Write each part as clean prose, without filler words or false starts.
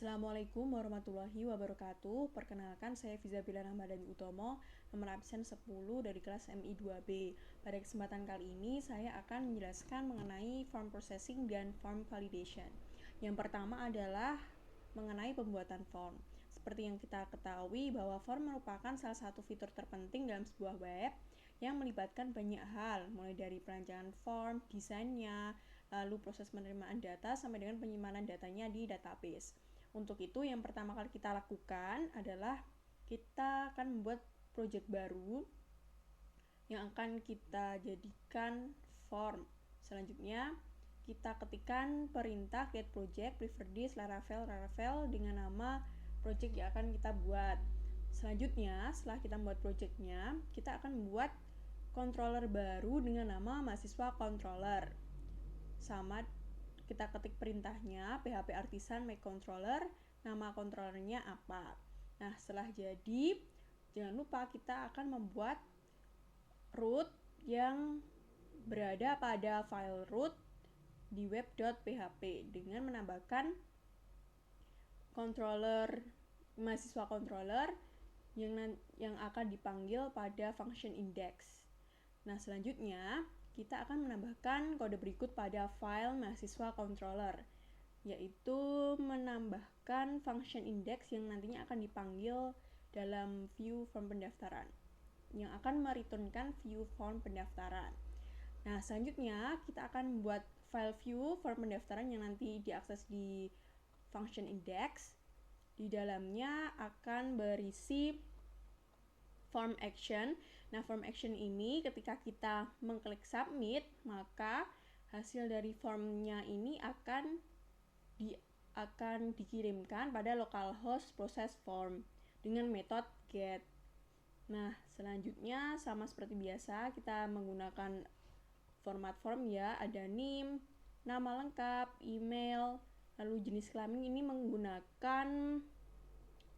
Assalamualaikum warahmatullahi wabarakatuh. Perkenalkan, saya Fizabila Ramadhani Utomo, nomor absen 10 dari kelas MI 2B. Pada kesempatan kali ini, saya akan menjelaskan mengenai form processing dan form validation. Yang pertama adalah mengenai pembuatan form. Seperti yang kita ketahui bahwa form merupakan salah satu fitur terpenting dalam sebuah web yang melibatkan banyak hal, mulai dari perancangan form, desainnya, lalu proses penerimaan data sampai dengan penyimpanan datanya di database. Untuk itu, yang pertama kali kita lakukan adalah kita akan membuat project baru yang akan kita jadikan form. Selanjutnya, kita ketikkan perintah get project, prefer this, laravel dengan nama project yang akan kita buat. Selanjutnya, setelah kita membuat projectnya, kita akan membuat controller baru dengan nama mahasiswa controller. Sama kita ketik perintahnya php artisan make controller, nama controllernya apa. Nah, setelah jadi, jangan lupa kita akan membuat root yang berada pada file root di web.php dengan menambahkan controller mahasiswa controller yang akan dipanggil pada function index. Nah, selanjutnya kita akan menambahkan kode berikut pada file mahasiswa controller, yaitu menambahkan function index yang nantinya akan dipanggil dalam view form pendaftaran, yang akan mereturnkan view form pendaftaran. Nah, selanjutnya kita akan membuat file view form pendaftaran yang nanti diakses di function index. Di dalamnya akan berisi form action. Nah, form action ini ketika kita mengklik submit, maka hasil dari formnya ini akan dikirimkan pada localhost process form dengan metode get. Nah, selanjutnya sama seperti biasa kita menggunakan format form ya, ada name, nama lengkap, email, lalu jenis kelamin ini menggunakan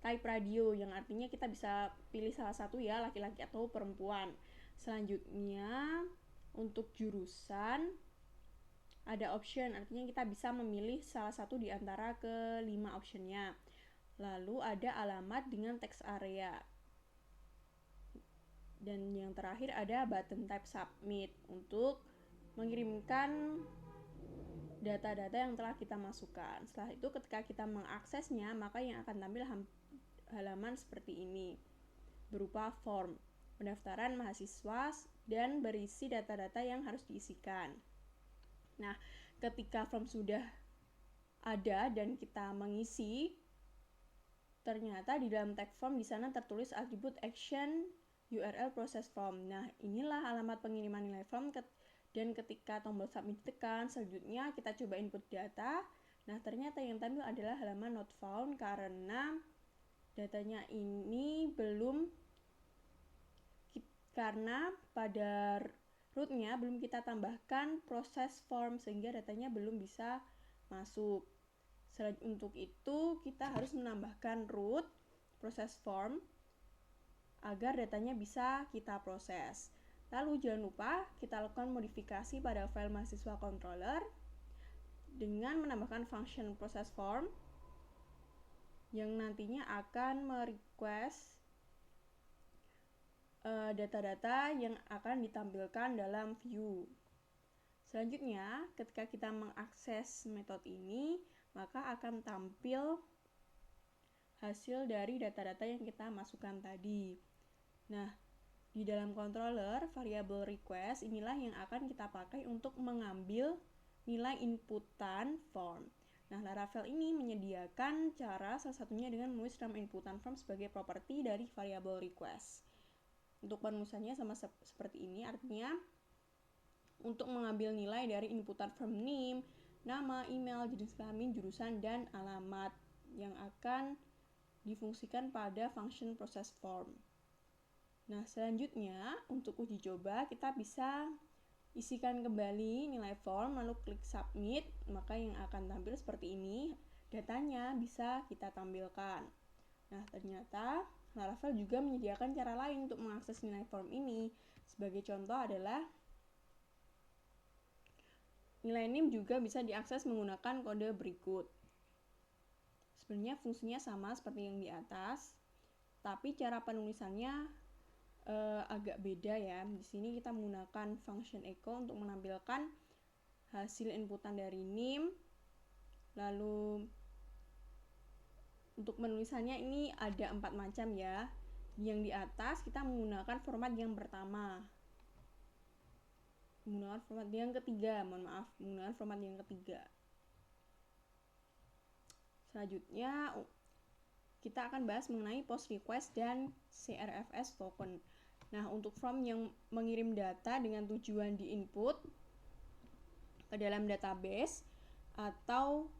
type radio yang artinya kita bisa pilih salah satu ya, laki-laki atau perempuan. Selanjutnya untuk jurusan ada option, artinya kita bisa memilih salah satu di antara kelima optionnya. Lalu ada alamat dengan text area. Dan yang terakhir ada button type submit untuk mengirimkan data-data yang telah kita masukkan. Setelah itu ketika kita mengaksesnya, maka yang akan tampil halaman seperti ini berupa form pendaftaran mahasiswa dan berisi data-data yang harus diisikan. Nah, ketika form sudah ada dan kita mengisi, ternyata di dalam tag form di sana tertulis atribut action URL process form. Nah, inilah alamat pengiriman nilai form dan ketika tombol submit ditekan, selanjutnya kita coba input data. Nah, ternyata yang tampil adalah halaman not found karena datanya ini karena pada rootnya belum kita tambahkan proses form sehingga datanya belum bisa masuk. Untuk itu kita harus menambahkan root proses form agar datanya bisa kita proses. Lalu jangan lupa kita lakukan modifikasi pada file mahasiswa controller dengan menambahkan function process form yang nantinya akan merequest data-data yang akan ditampilkan dalam view. Selanjutnya, ketika kita mengakses metode ini, maka akan tampil hasil dari data-data yang kita masukkan tadi. Nah, di dalam controller, variabel request inilah yang akan kita pakai untuk mengambil nilai inputan form. Nah, Laravel ini menyediakan cara salah satunya dengan menulis nama inputan form sebagai properti dari variabel request. Untuk penulisannya sama seperti ini, artinya untuk mengambil nilai dari inputan form name, nama, email, jenis kelamin, jurusan, dan alamat yang akan difungsikan pada function process form. Nah, selanjutnya untuk uji coba kita bisa isikan kembali nilai form lalu klik submit, maka yang akan tampil seperti ini, datanya bisa kita tampilkan. Nah, ternyata Laravel juga menyediakan cara lain untuk mengakses nilai form ini. Sebagai contoh adalah nilai name juga bisa diakses menggunakan kode berikut. Sebenarnya fungsinya sama seperti yang di atas, tapi cara penulisannya agak beda ya. Di sini kita menggunakan function echo untuk menampilkan hasil inputan dari NIM. Lalu untuk penulisannya ini ada 4 macam ya. Yang di atas kita menggunakan format yang pertama. Menggunakan format yang ketiga, menggunakan format yang ketiga. Selanjutnya kita akan bahas mengenai post request dan CRFS token. Nah, untuk form yang mengirim data dengan tujuan di input ke dalam database atau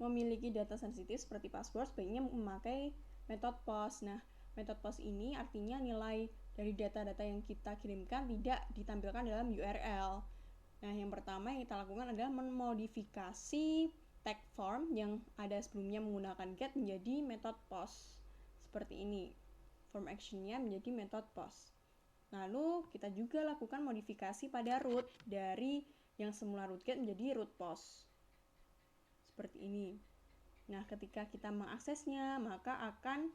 memiliki data sensitif seperti password, sebaiknya memakai metode post. Nah, metode post ini artinya nilai dari data-data yang kita kirimkan tidak ditampilkan dalam URL. Nah, yang pertama yang kita lakukan adalah memodifikasi tag form yang ada sebelumnya menggunakan get menjadi metode post. Seperti ini. Form actionnya menjadi metode post. Lalu kita juga lakukan modifikasi pada root dari yang semula root get menjadi root post. Seperti ini. Nah, ketika kita mengaksesnya, maka akan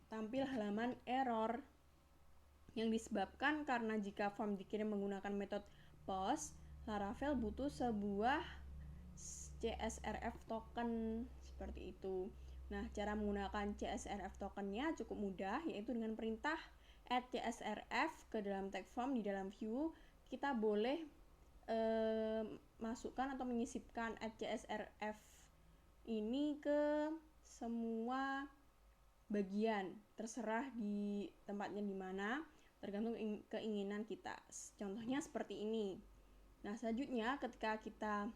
tampil halaman error yang disebabkan karena jika form dikirim menggunakan metode post, Laravel butuh sebuah CSRF token seperti itu. Nah, cara menggunakan CSRF tokennya cukup mudah, yaitu dengan perintah add CSRF ke dalam tag form di dalam view. Kita boleh masukkan atau menyisipkan add CSRF ini ke semua bagian, terserah di tempatnya di mana, tergantung keinginan kita. Contohnya seperti ini. Nah, selanjutnya ketika kita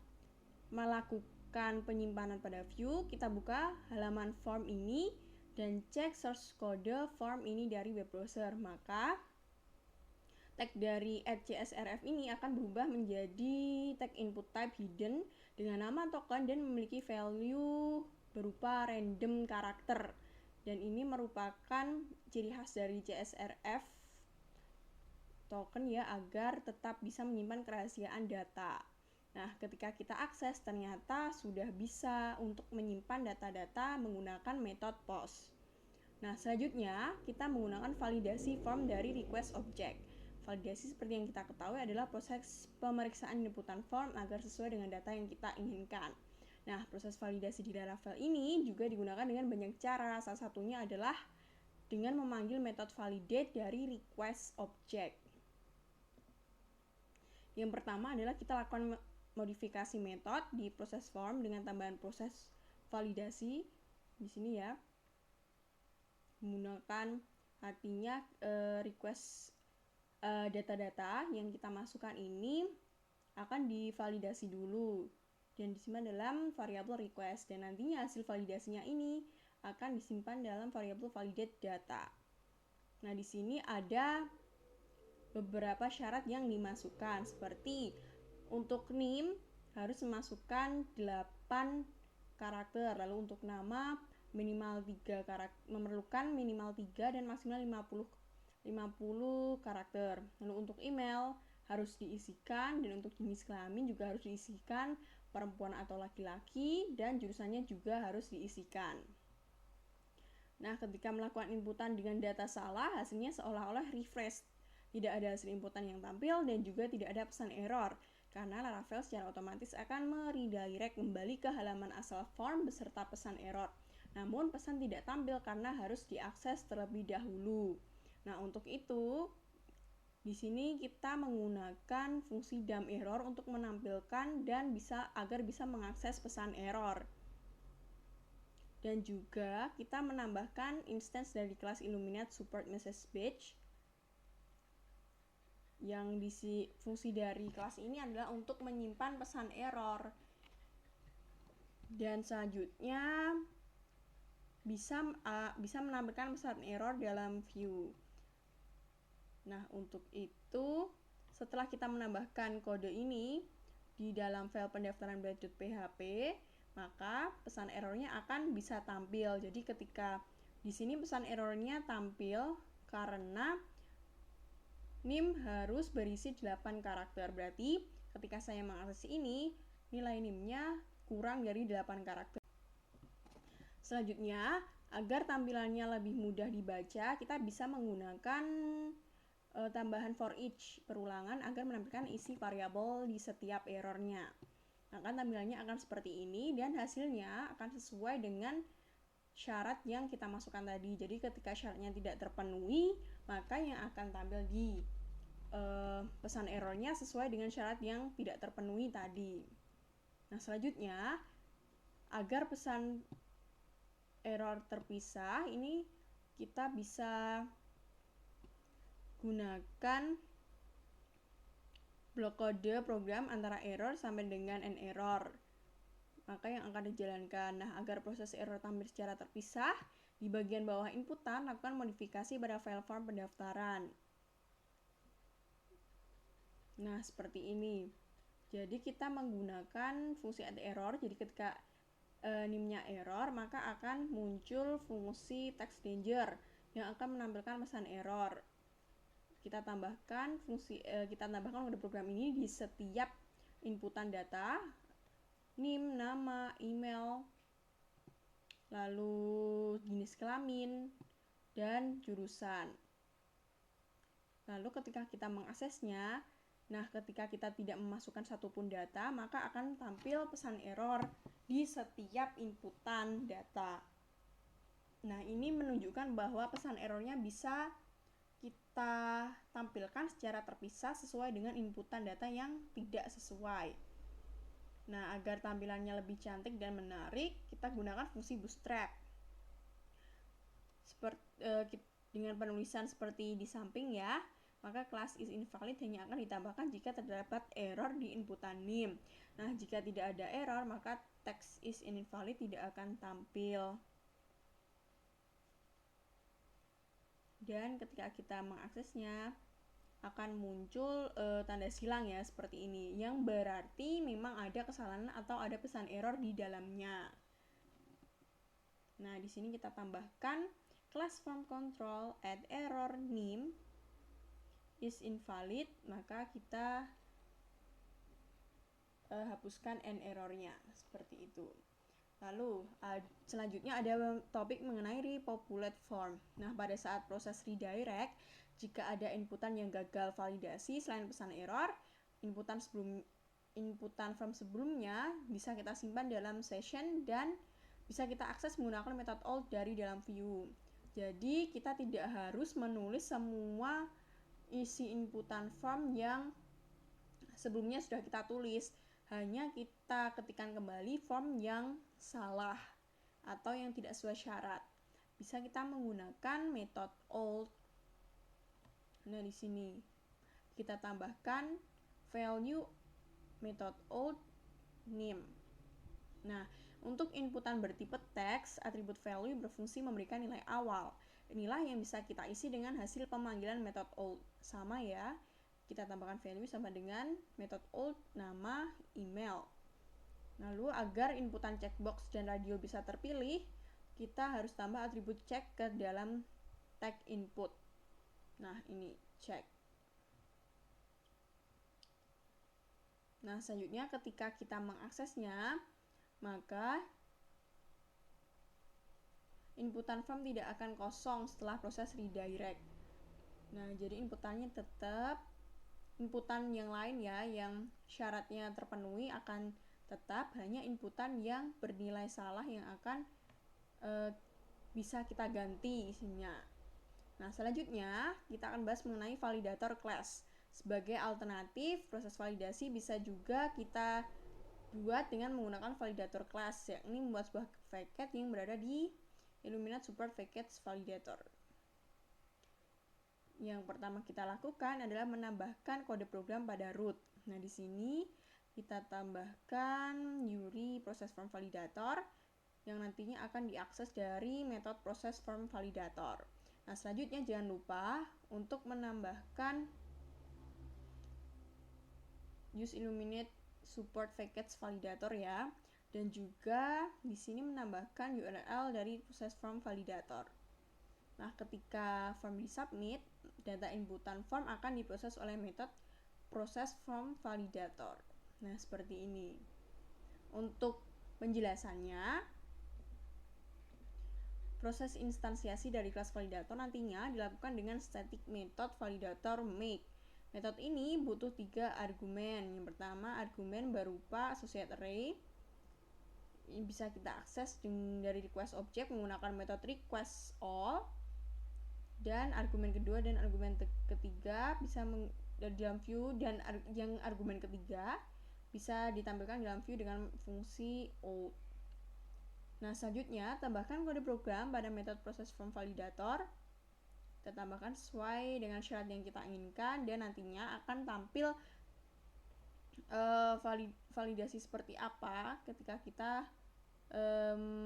melakukan penyimpanan pada view, kita buka halaman form ini dan cek source kode form ini dari web browser. Maka tag dari @csrf ini akan berubah menjadi tag input type hidden dengan nama token dan memiliki value berupa random karakter. Dan ini merupakan ciri khas dari CSRF token ya, agar tetap bisa menyimpan kerahasiaan data. Nah, ketika kita akses ternyata sudah bisa untuk menyimpan data-data menggunakan metode post. Nah, selanjutnya kita menggunakan validasi form dari request object. Validasi seperti yang kita ketahui adalah proses pemeriksaan inputan form agar sesuai dengan data yang kita inginkan. Nah, proses validasi di Laravel ini juga digunakan dengan banyak cara. Salah satunya adalah dengan memanggil metode validate dari request object. Yang pertama adalah kita lakukan modifikasi metode di proses form dengan tambahan proses validasi di sini ya. Menggunakan artinya request data-data yang kita masukkan ini akan divalidasi dulu dan disimpan dalam variabel request, dan nantinya hasil validasinya ini akan disimpan dalam variabel validate data. Nah, di sini ada beberapa syarat yang dimasukkan, seperti untuk name harus memasukkan 8 karakter, lalu untuk nama minimal 3 karakter, memerlukan minimal 3 dan maksimal 50 karakter. Lalu untuk email harus diisikan, dan untuk jenis kelamin juga harus diisikan, perempuan atau laki-laki, dan jurusannya juga harus diisikan. Nah, ketika melakukan inputan dengan data salah, hasilnya seolah-olah refresh. Tidak ada hasil inputan yang tampil dan juga tidak ada pesan error, karena Laravel secara otomatis akan meredirect kembali ke halaman asal form beserta pesan error. Namun pesan tidak tampil karena harus diakses terlebih dahulu. Nah, untuk itu di sini kita menggunakan fungsi dump error untuk menampilkan dan agar bisa mengakses pesan error. Dan juga kita menambahkan instance dari kelas Illuminate Support Message Batch. Yang fungsi dari kelas ini adalah untuk menyimpan pesan error. Dan selanjutnya bisa menampilkan pesan error dalam view. Nah, untuk itu setelah kita menambahkan kode ini di dalam file pendaftaran blade.php, maka pesan errornya akan bisa tampil. Jadi ketika di sini pesan errornya tampil karena NIM harus berisi 8 karakter. Berarti ketika saya mengakses ini, nilai NIM-nya kurang dari 8 karakter. Selanjutnya, agar tampilannya lebih mudah dibaca, kita bisa menggunakan tambahan for each perulangan agar menampilkan isi variabel di setiap errornya. Maka tampilannya akan seperti ini dan hasilnya akan sesuai dengan syarat yang kita masukkan tadi. Jadi ketika syaratnya tidak terpenuhi, maka yang akan tampil di pesan errornya sesuai dengan syarat yang tidak terpenuhi tadi. Nah, selanjutnya, agar pesan error terpisah, ini kita bisa gunakan blok kode program antara error sampai dengan end error. Maka yang akan dijalankan. Nah, agar proses error tampil secara terpisah, di bagian bawah inputan lakukan modifikasi pada file form pendaftaran. Nah, seperti ini. Jadi kita menggunakan fungsi add error. Jadi ketika NIM-nya error, maka akan muncul fungsi text danger yang akan menampilkan pesan error. Kita tambahkan kode program ini di setiap inputan data, NIM, nama, email, lalu jenis kelamin, dan jurusan. Lalu ketika kita mengaksesnya, ketika kita tidak memasukkan satupun data, maka akan tampil pesan error di setiap inputan data. Nah, ini menunjukkan bahwa pesan errornya bisa kita tampilkan secara terpisah sesuai dengan inputan data yang tidak sesuai. Nah, agar tampilannya lebih cantik dan menarik, kita gunakan fungsi bootstrap. Dengan penulisan seperti di samping ya, maka class is invalid hanya akan ditambahkan jika terdapat error di inputan NIM. Nah, jika tidak ada error, maka text is invalid tidak akan tampil. Dan ketika kita mengaksesnya, akan muncul tanda silang ya, seperti ini, yang berarti memang ada kesalahan atau ada pesan error di dalamnya. Nah, di sini kita tambahkan class form control add error NIM is invalid, maka kita hapuskan end errornya seperti itu. Lalu selanjutnya ada topik mengenai repopulate form. Nah, pada saat proses redirect, jika ada inputan yang gagal validasi selain pesan error, inputan form sebelumnya bisa kita simpan dalam session dan bisa kita akses menggunakan metode old dari dalam view. Jadi kita tidak harus menulis semua isi inputan form yang sebelumnya sudah kita tulis, hanya kita ketikkan kembali form yang salah atau yang tidak sesuai syarat. Bisa kita menggunakan metode old. Nah, di sini kita tambahkan value metode old NIM. Nah, untuk inputan bertipe teks, atribut value berfungsi memberikan nilai awal. Inilah yang bisa kita isi dengan hasil pemanggilan metode old. Sama ya, kita tambahkan value sama dengan metode old, nama, email. Lalu agar inputan checkbox dan radio bisa terpilih, kita harus tambah atribut check ke dalam tag input. Nah, ini check. Nah, selanjutnya ketika kita mengaksesnya, maka inputan form tidak akan kosong setelah proses redirect. Nah, jadi inputannya tetap, inputan yang lain ya, yang syaratnya terpenuhi akan tetap, hanya inputan yang bernilai salah yang akan bisa kita ganti isinya. Nah, selanjutnya kita akan bahas mengenai validator class. Sebagai alternatif, proses validasi bisa juga kita buat dengan menggunakan validator class, yakni membuat sebuah packet yang berada di Illuminate Support Package Validator. Yang pertama kita lakukan adalah menambahkan kode program pada root. Nah, di sini kita tambahkan URI Process Form Validator yang nantinya akan diakses dari metode Process Form Validator. Nah, selanjutnya jangan lupa untuk menambahkan use Illuminate Support Package Validator ya, dan juga di sini menambahkan URL dari Process Form Validator. Nah, ketika form disubmit, data inputan form akan diproses oleh metode Process Form Validator. Nah, seperti ini. Untuk penjelasannya, Proses instansiasi dari kelas validator nantinya dilakukan dengan static method validator make. Metode ini butuh 3 argumen. Yang pertama, argumen berupa associate array. Ini bisa kita akses dari request object menggunakan metode request all. Dan argumen kedua dan argumen ketiga bisa dari dalam view, dan yang argumen ketiga bisa ditampilkan dalam view dengan fungsi out. Nah, selanjutnya tambahkan kode program pada metode proses form validator. Kita tambahkan sesuai dengan syarat yang kita inginkan, dan nantinya akan tampil validasi seperti apa ketika kita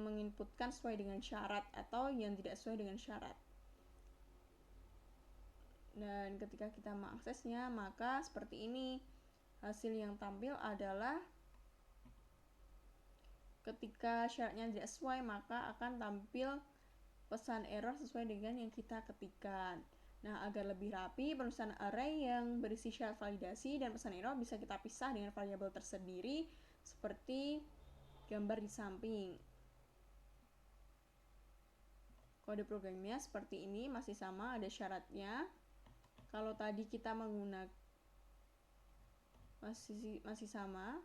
menginputkan sesuai dengan syarat atau yang tidak sesuai dengan syarat. Dan ketika kita mengaksesnya, maka seperti ini hasil yang tampil adalah ketika syaratnya tidak sesuai, maka akan tampil pesan error sesuai dengan yang kita ketikkan. Nah, agar lebih rapi, penulisan array yang berisi syarat validasi dan pesan error bisa kita pisah dengan variabel tersendiri seperti gambar di samping. Kode programnya seperti ini, masih sama, ada syaratnya. Kalau tadi kita menggunakan masih sama,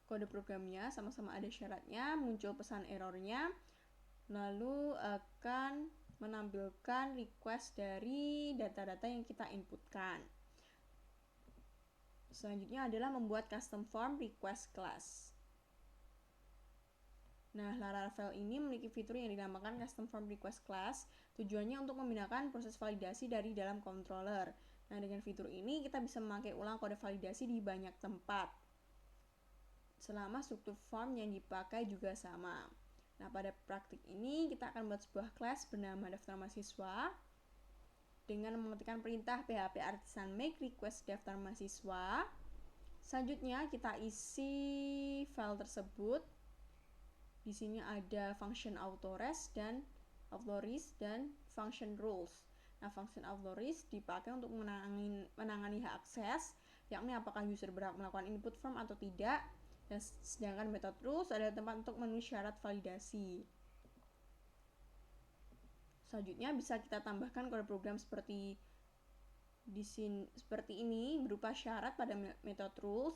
kode programnya sama-sama ada syaratnya, muncul pesan errornya, lalu akan menampilkan request dari data-data yang kita inputkan. Selanjutnya adalah membuat custom form request class. Nah, Laravel ini memiliki fitur yang dinamakan custom form request class. Tujuannya untuk memindahkan proses validasi dari dalam controller. Nah, dengan fitur ini kita bisa memakai ulang kode validasi di banyak tempat, selama struktur form yang dipakai juga sama. Nah, pada praktik ini kita akan membuat sebuah kelas bernama daftar mahasiswa dengan mengetikkan perintah php artisan make request daftar mahasiswa. Selanjutnya kita isi file tersebut. Di sini ada function autorest dan function rules. Nah, function autorest dipakai untuk menangani hak akses, yakni apakah user berhak melakukan input form atau tidak. Dan sedangkan method rules adalah tempat untuk menulis syarat validasi. Selanjutnya bisa kita tambahkan kode program seperti ini berupa syarat pada method rules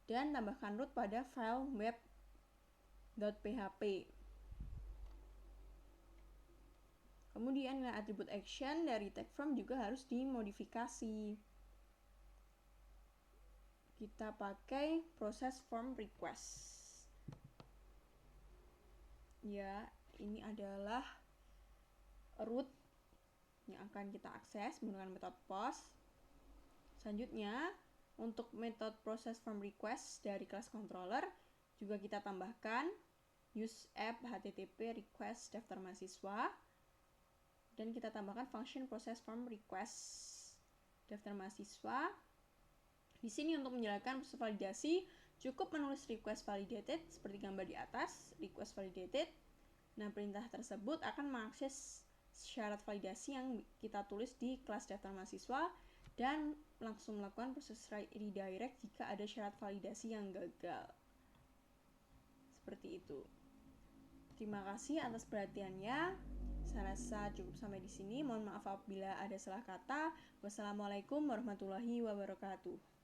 dan tambahkan root pada file web.php. Kemudian nilai atribut action dari tag form juga harus dimodifikasi. Kita pakai proses form request. Ya, ini adalah root yang akan kita akses menggunakan metode post. Selanjutnya, untuk metode proses form request dari kelas controller juga kita tambahkan use app http request daftar mahasiswa, dan kita tambahkan function proses form request daftar mahasiswa. Di sini untuk menjalankan proses validasi cukup menulis request validated seperti gambar di atas, request validated. Nah, perintah tersebut akan mengakses syarat validasi yang kita tulis di kelas daftar mahasiswa dan langsung melakukan proses redirect jika ada syarat validasi yang gagal. Seperti itu. Terima kasih atas perhatiannya. Saya rasa cukup sampai di sini. Mohon maaf apabila ada salah kata. Wassalamualaikum warahmatullahi wabarakatuh.